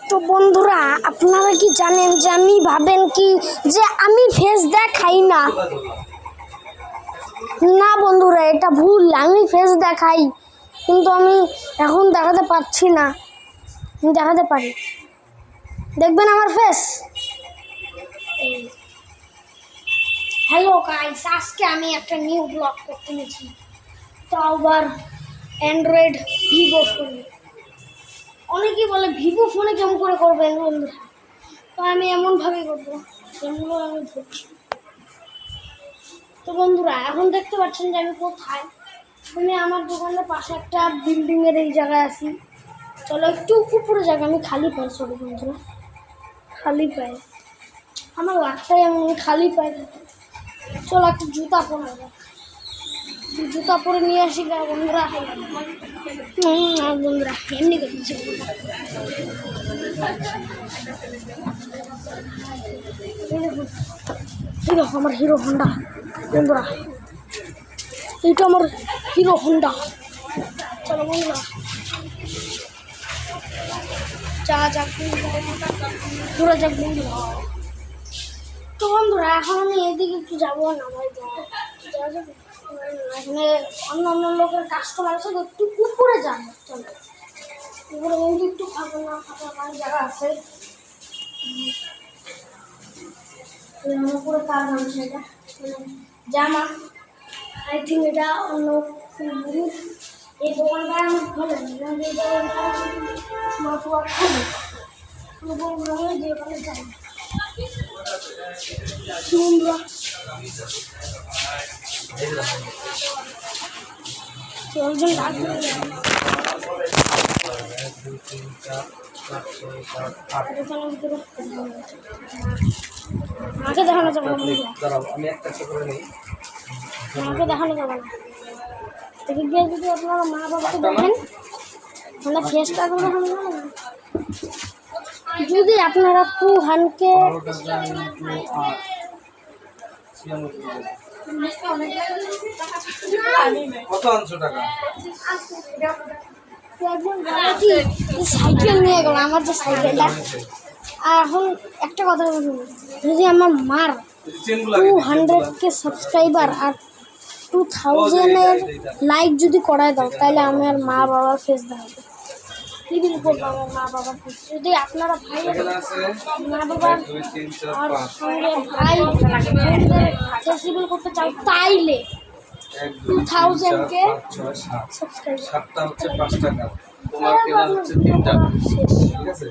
তো বন্ধুরা, আপনারা কি জানেন যে আমি ভাবেন কি যে আমি ফেস দেখাই না? না বন্ধুরা, এটা ভুল। আমি ফেস দেখাই, কিন্তু আমি এখন দেখাতে পারছি না। আমি দেখাতে পারি, দেখবেন আমার ফেস। হ্যালো গাইস, আজকে আমি একটা নিউ ব্লগ করতে নিয়েছি, তো আবার অ্যান্ড্রয়েড ভিভো ফোনে। অনেকেই বলে ভিভো ফোনে কেমন করে করবেন বন্ধুরা, তো আমি এমনভাবে করবো যেগুলো আমি ধরছি। তো বন্ধুরা, এখন দেখতে পাচ্ছেন যে আমি কোথায়। আমি আমার দোকানের পাশে একটা বিল্ডিংয়ের এই জায়গায় আছি। চলো একটু উপরে জায়গা, আমি খালি পাই। সরি বন্ধুরা, খালি পাই। আমার লাগটাই আমি খালি পাই। চলো একটা জুতা পরে যাক, জুতা পরে নিয়ে আসি গা বন্ধুরা। বন্ধুরা এমনি করতেছি। হিরো, আমার হিরো হন্ডা বন্ধুরা, এইটা আমার হিরো হন্ডা। চলো বন্ধুরা যাক ঘুরে যাক বন্ধুরা। তো বন্ধুরা, এখন আমি এদিকে একটু যাবো না ভাই, এখানে অন্য অন্য লোকের কাস্টমার আছে, একটু উপরে যান। চলো উপরে কিন্তু একটু ফাঁকা জায়গা আছে। উপরে কার নাম সেটা জামা, আই থিঙ্ক এটা অন্য এই দোকানটা আমি বলেন যে যে ওখানে যাই বন্ধুরা। আমাকে দেখানো যাবে না, আমাকে দেখানো যাবে না। এদিক দিয়ে যদি আপনারা মা বাবাকে দেখেন, মানে ফেসটা করে দেখানো যাবে না। যদি আপনারা 200 সাইকেল নিয়ে গেল, আমার যে সাইকেলটা। আর এখন একটা কথা বলুন, যদি আমার মার 200K সাবস্ক্রাইবার আর 2000 লাইক যদি করায় দাও, তাহলে আমার মা বাবার ফেস দেখাবো। রিভিল করবো আমার মা বাবার ফেস। যদি আপনারা ভাই মা বাবার আর সঙ্গে ভাই ফেস রিভিল করতে চাও, তাইলে 2000K সাবস্ক্রাইবার। 7টা হচ্ছে 5 টাকা, তোমার কেনা হচ্ছে 3 টাকা, ঠিক আছে।